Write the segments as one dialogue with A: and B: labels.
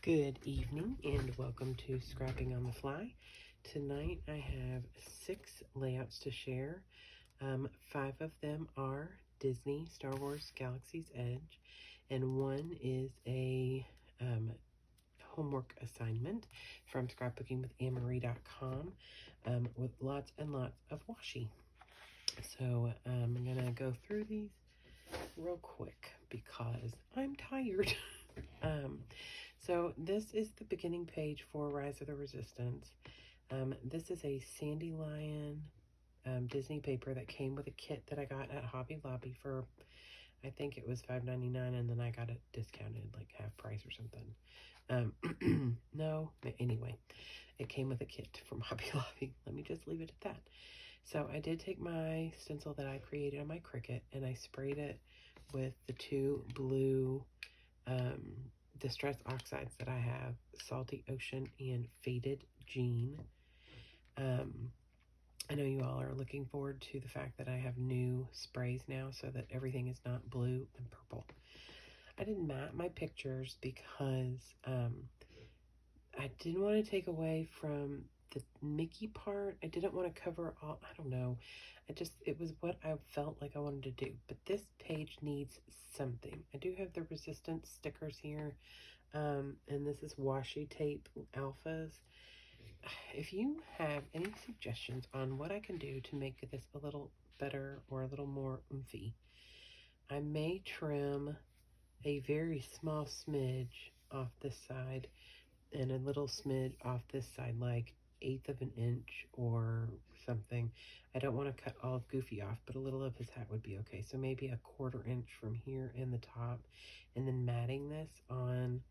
A: Good evening and welcome to Scrapping on the Fly. Tonight I have 6 layouts to share. 5 of them are Disney Star Wars Galaxy's Edge, and one is a homework assignment from scrapbookingwithanemarie.com with lots and lots of washi. So I'm going to go through these real quick because I'm tired. So this is the beginning page for Rise of the Resistance. This is a Sandy Lion Disney paper that came with a kit that I got at Hobby Lobby for, I think it was $5.99, and then I got it discounted, like half price or something. No, anyway, it came with a kit from Hobby Lobby. Let me just leave it at that. So I did take my stencil that I created on my Cricut, and I sprayed it with the 2 blue Distress Oxides that I have, Salty Ocean and Faded Jean. I know you all are looking forward to the fact that I have new sprays now so that everything is not blue and purple. I didn't matte my pictures because I didn't want to take away from the Mickey part. I didn't want to cover all, I don't know. It was what I felt like I wanted to do. But this page needs something. I do have the Resistance stickers here. And this is washi tape alphas. If you have any suggestions on what I can do to make this a little better or a little more oomphy, I may trim a very small smidge off this side and a little smidge off this side, like 1/8 of an inch or something. I don't want to cut all of Goofy off, but a little of his hat would be okay. So maybe 1/4 inch from here in the top, and then matting this on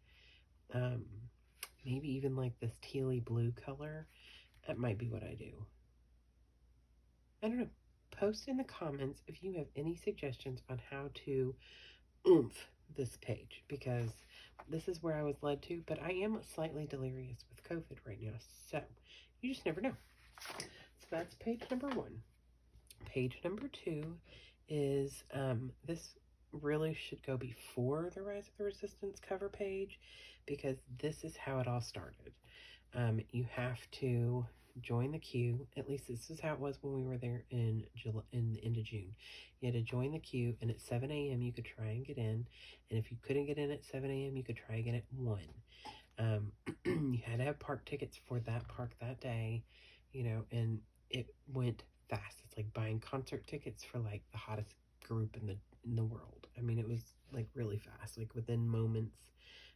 A: maybe even like this tealy blue color. That might be what I do. I don't know. Post in the comments if you have any suggestions on how to oomph this page, because this is where I was led to, but I am slightly delirious with COVID right now, so you just never know. So that's page number 1. Page number 2 is, this really should go before the Rise of the Resistance cover page, because this is how it all started. You have to join the queue. At least this is how it was when we were there in the end of June. You had to join the queue, and at 7 a.m. you could try and get in. And if you couldn't get in at 7 a.m., you could try again at 1. You had to have park tickets for that park that day, you know, and it went fast. It's like buying concert tickets for like the hottest group in the world. I mean, it was like really fast, like within moments.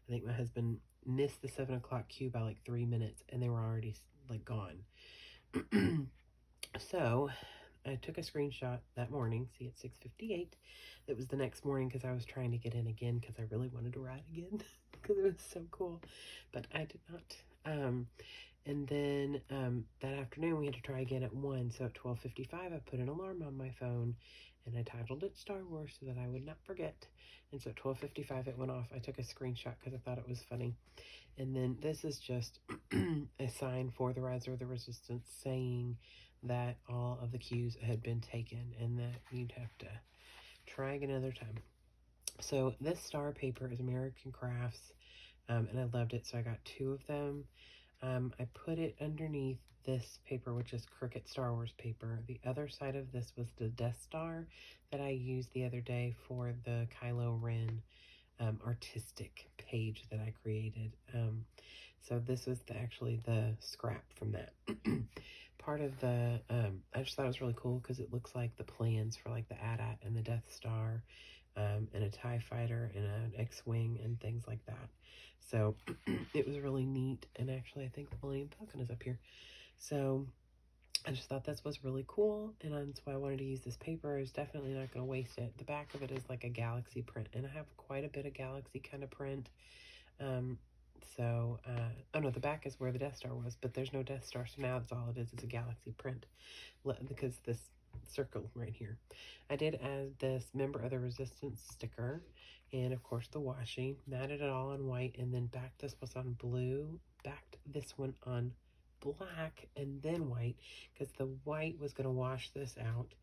A: I think my husband missed the 7 o'clock queue by like 3 minutes, and they were already like gone. So I took a screenshot that morning, see at 6:58. It was the next morning because I was trying to get in again because I really wanted to ride again because it was so cool, but I did not. And then that afternoon we had to try again at 1. So at 12:55 I put an alarm on my phone, and I titled it Star Wars so that I would not forget. And so at 12:55 it went off. I took a screenshot because I thought it was funny. And then this is just a sign for the Rise of the Resistance saying that all of the queues had been taken and that you'd have to try again another time. So this star paper is American Crafts, and I loved it, so I got 2 of them. I put it underneath this paper, which is Cricut Star Wars paper. The other side of this was the Death Star that I used the other day for the Kylo Ren artistic page that I created. So this was actually the scrap from that. Part of the, I just thought it was really cool because it looks like the plans for like the AT-AT and the Death Star, and a TIE fighter and an X-Wing and things like that. So it was really neat, and actually I think the Millennium Falcon is up here. So I just thought this was really cool, and that's why I wanted to use this paper. I was definitely not going to waste it. The back of it is like a galaxy print, and I have quite a bit of galaxy kind of print. Oh no, the back is where the Death Star was, but there's no Death Star, so now that's all it is a galaxy print, because this circle right here. I did add this Member of the Resistance sticker, and of course the washi, matted it all on white, and then backed this was on blue, backed this one on black, and then white, because the white was going to wash this out,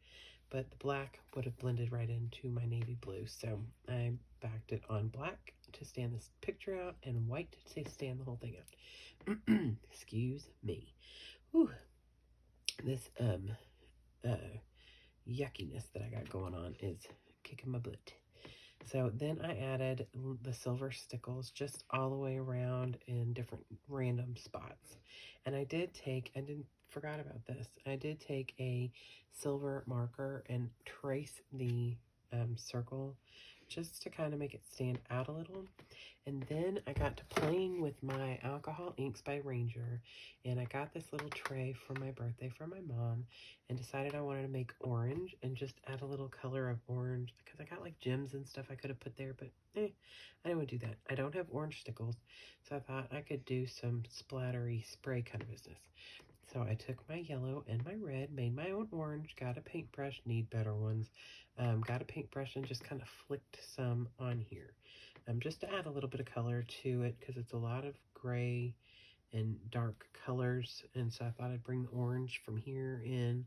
A: but the black would have blended right into my navy blue. So I backed it on black to stand this picture out and white to stand the whole thing out. Excuse me. Whew. This yuckiness that I got going on is kicking my butt. So then I added the silver stickles just all the way around in different random spots. And I forgot about this. I did take a silver marker and trace the circle just to kind of make it stand out a little. And then I got to playing with my alcohol inks by Ranger, and I got this little tray for my birthday from my mom, and decided I wanted to make orange and just add a little color of orange because I got like gems and stuff I could have put there, but I didn't want to do that. I don't have orange stickles, so I thought I could do some splattery spray kind of business. So I took my yellow and my red, made my own orange, got a paintbrush, need better ones, got a paintbrush and just kind of flicked some on here. Just to add a little bit of color to it because it's a lot of gray and dark colors, and so I thought I'd bring the orange from here in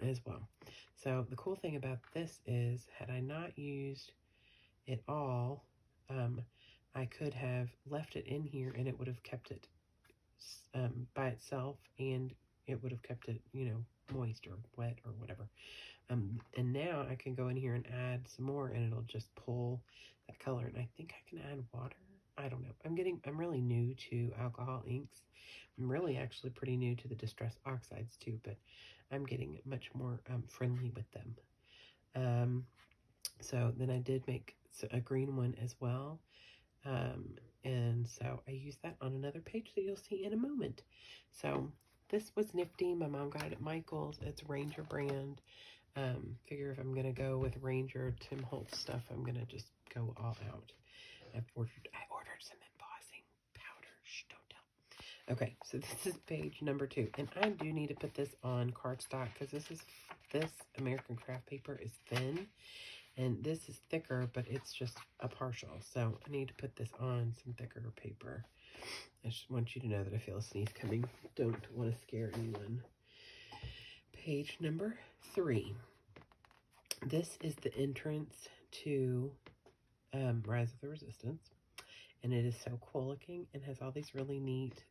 A: as well. So the cool thing about this is, had I not used it all, I could have left it in here and it would have kept it by itself, and it would have kept it, moist or wet or whatever. And now I can go in here and add some more, and it'll just pull that color. And I think I can add water. I don't know. I'm really new to alcohol inks. I'm really actually pretty new to the distress oxides too, but I'm getting much more friendly with them. So then I did make a green one as well. And so I used that on another page that you'll see in a moment. So this was nifty. My mom got it at Michael's. It's Ranger brand. Figure if I'm going to go with Ranger Tim Holtz stuff, I'm going to just go all out. I ordered some embossing powder. Shh, don't tell. Okay, so this is page number 2. And I do need to put this on cardstock because this American craft paper is thin. And this is thicker, but it's just a partial. So I need to put this on some thicker paper. I just want you to know that I feel a sneeze coming. Don't want to scare anyone. Page number 3. This is the entrance to Rise of the Resistance. And it is so cool looking and has all these really neat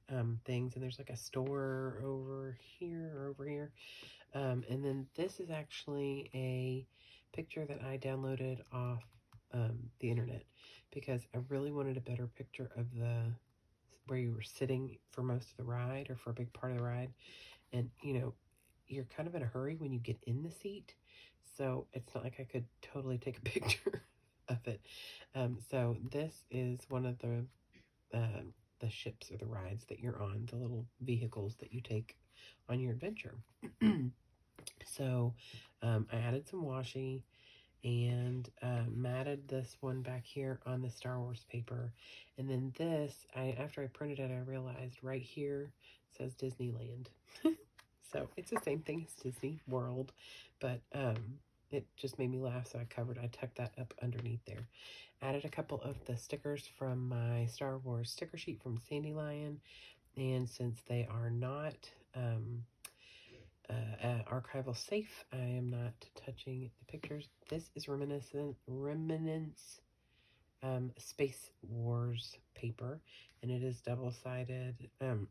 A: things. And there's like a store over here or over here. And then this is actually a picture that I downloaded off the internet because I really wanted a better picture of where you were sitting for most of the ride or for a big part of the ride. And, you're kind of in a hurry when you get in the seat. So it's not like I could totally take a picture of it. So this is one of the ships or the rides that you're on, the little vehicles that you take on your adventure. So I added some washi and matted this one back here on the Star Wars paper. And then this, after I printed it, I realized right here says Disneyland. So it's the same thing as Disney World, but it just made me laugh, so I tucked that up underneath there. Added a couple of the stickers from my Star Wars sticker sheet from Sandy Lion, and since they are not archival safe, I am not touching the pictures. This is Remnants Space Wars paper, and it is double-sided.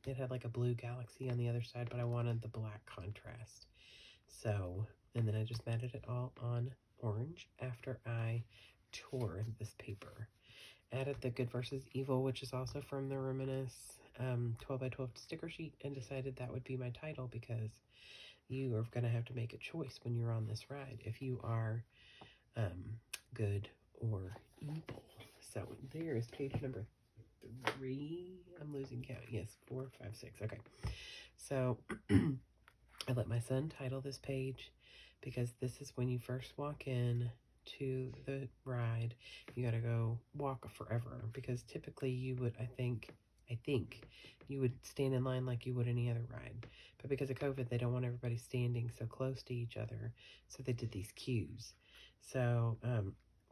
A: It had like a blue galaxy on the other side, but I wanted the black contrast. So, and then I just matted it all on orange after I tore this paper. Added the Good versus Evil, which is also from the Reminisce 12 by 12 sticker sheet, and decided that would be my title because you are going to have to make a choice when you're on this ride if you are good or evil. So there is page number 3. I'm losing count. Yes, 4, 5, 6. Okay. So I let my son title this page because this is when you first walk in to the ride. You got to go walk forever because typically you would, I think you would stand in line like you would any other ride. But because of COVID, they don't want everybody standing so close to each other. So they did these queues. So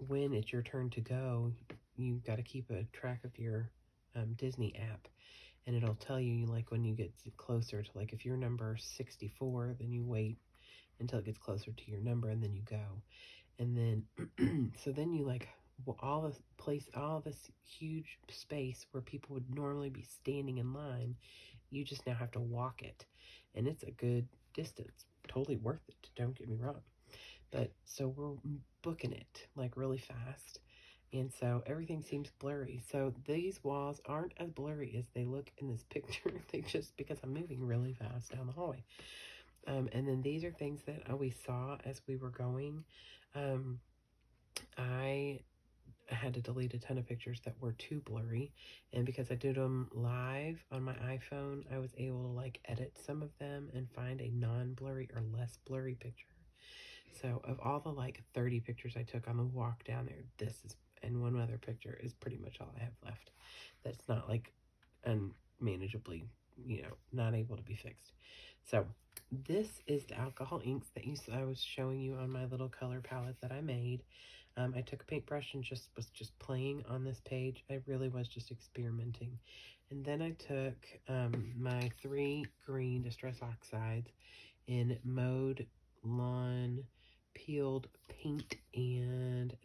A: when it's your turn to go, you got to keep a track of your Disney app. And it'll tell you, like, when you get closer to, like, if you're number 64, then you wait until it gets closer to your number, and then you go. And then, so then you, like, all this huge space where people would normally be standing in line. You just now have to walk it, and it's a good distance. Totally worth it. Don't get me wrong. But so we're booking it like really fast. And so everything seems blurry. So these walls aren't as blurry as they look in this picture. They just, because I'm moving really fast down the hallway. And then these are things that we saw as we were going. I had to delete a ton of pictures that were too blurry. And because I did them live on my iPhone, I was able to like edit some of them and find a non-blurry or less blurry picture. So of all the like 30 pictures I took on the walk down there, this is, and one other picture is pretty much all I have left. That's not like unmanageably, not able to be fixed. So this is the alcohol inks that I was showing you on my little color palette that I made. I took a paintbrush and was just playing on this page. I really was just experimenting. And then I took my 3 green Distress Oxides in Mode Lawn Peeled Paint and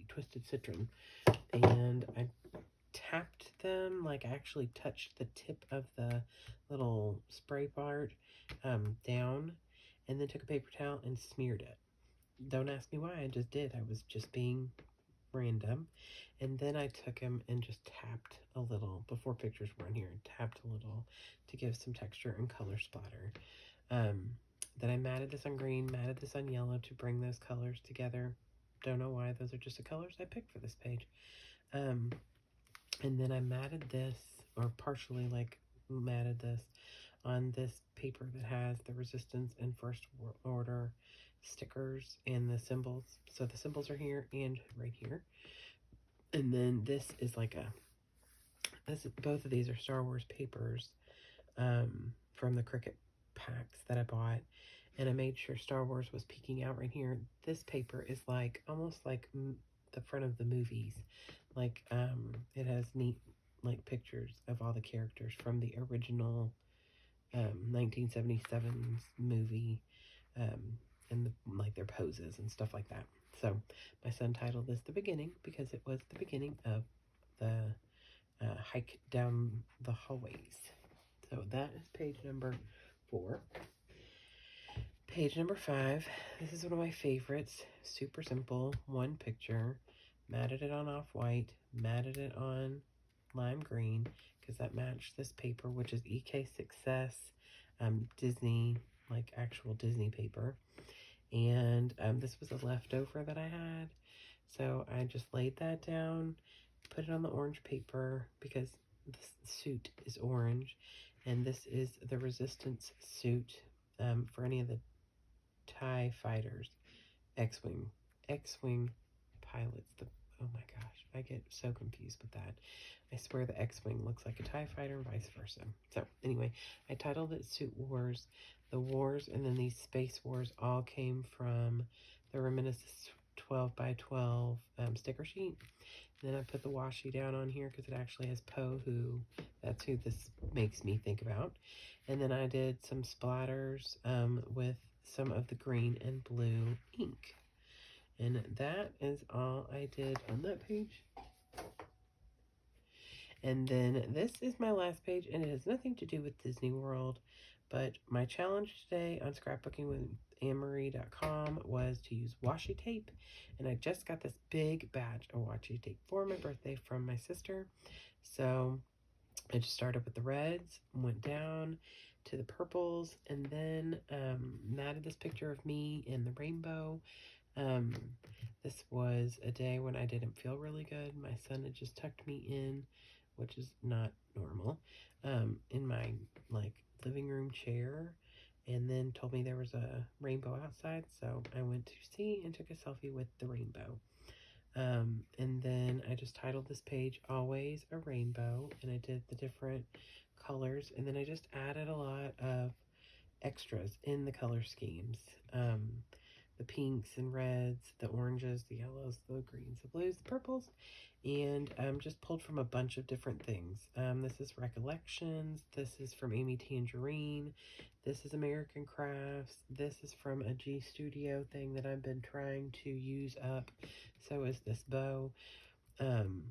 A: Twisted Citron. And I tapped them, like I actually touched the tip of the little spray part down, and then took a paper towel and smeared it. Don't ask me why, I just did. I was just being random. And then I took him and just tapped a little, before pictures were in here, tapped a little to give some texture and color splatter. Then I matted this on green, matted this on yellow to bring those colors together. Don't know why, those are just the colors I picked for this page. And then I matted this, or partially like matted this, on this paper that has the Resistance and First Order stickers and the symbols. So the symbols are here and right here. And then this is like both of these are Star Wars papers from the Cricut packs that I bought. And I made sure Star Wars was peeking out right here. This paper is like, almost like the front of the movies. Like, it has neat, like, pictures of all the characters from the original 1977 movie, and like their poses and stuff like that. So my son titled this The Beginning because it was the beginning of the hike down the hallways. So that is page number 4. Page number 5. This is one of my favorites. Super simple. One picture. Matted it on off-white. Matted it on lime green because that matched this paper, which is EK Success Disney, like actual Disney paper. And this was a leftover that I had. So I just laid that down, put it on the orange paper because the suit is orange. And this is the Resistance suit for any of the TIE fighters, X-Wing pilots. Oh my gosh, I get so confused with that. I swear the X-Wing looks like a TIE fighter and vice versa. So anyway, I titled it Suit Wars. The wars and then these space wars all came from the Reminiscence 12 by 12 sticker sheet. And then I put the washi down on here because it actually has Poe, that's who this makes me think about. And then I did some splatters with some of the green and blue ink. And that is all I did on that page. And then this is my last page, and it has nothing to do with Disney World, but my challenge today on scrapbookingwithanemarie.com was to use washi tape, and I just got this big batch of washi tape for my birthday from my sister. So I just started with the reds, went down to the purples, and then matted this picture of me in the rainbow. This was a day when I didn't feel really good. My son had just tucked me in, which is not normal, in my like living room chair, and then told me there was a rainbow outside. So I went to see and took a selfie with the rainbow. And then I just titled this page Always a Rainbow, and I did the different colors, and then I just added a lot of extras in the color schemes. The pinks and reds, the oranges, the yellows, the greens, the blues, the purples, and just pulled from a bunch of different things. This is Recollections. This is from Amy Tangerine. This is American Crafts. This is from a G Studio thing that I've been trying to use up. So is this bow. Um,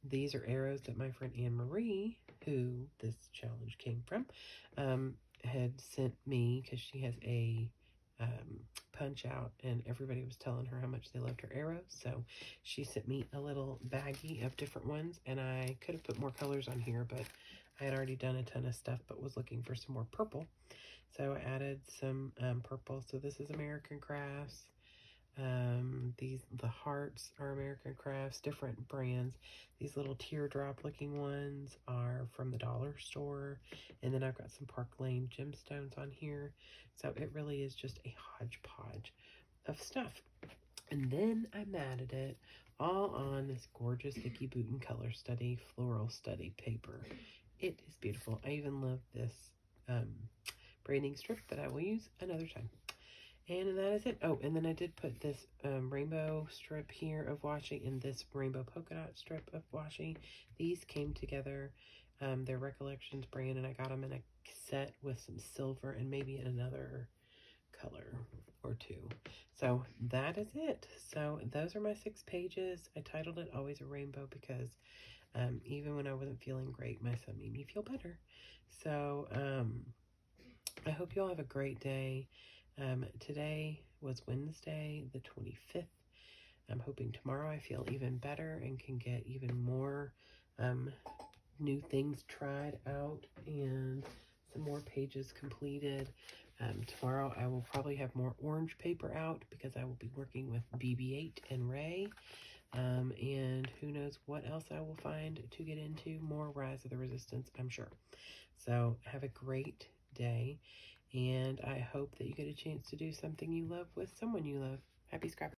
A: these are arrows that my friend Anne Marie, who this challenge came from, had sent me because she has a punch out, and everybody was telling her how much they loved her arrows. So she sent me a little baggie of different ones, and I could have put more colors on here, but I had already done a ton of stuff, but was looking for some more purple. So I added some purple. So this is American Crafts. The hearts are American Crafts, different brands. These little teardrop looking ones are from the dollar store. And then I've got some Park Lane gemstones on here. So it really is just a hodgepodge of stuff. And then I matted it all on this gorgeous Vicky Bouton Color Study Floral Study paper. It is beautiful. I even love this braiding strip that I will use another time. And that is it. Oh, and then I did put this rainbow strip here of washi and this rainbow polka dot strip of washi. These came together. They're Recollections brand, and I got them in a set with some silver and maybe another color or two. So that is it. So those are my 6 pages. I titled it Always a Rainbow because even when I wasn't feeling great, my son made me feel better. So I hope you all have a great day. Today was Wednesday, the 25th. I'm hoping tomorrow I feel even better and can get even more new things tried out and some more pages completed. Tomorrow I will probably have more orange paper out because I will be working with BB-8 and Ray. And who knows what else I will find to get into. More Rise of the Resistance, I'm sure. So have a great day. And I hope that you get a chance to do something you love with someone you love. Happy scrap.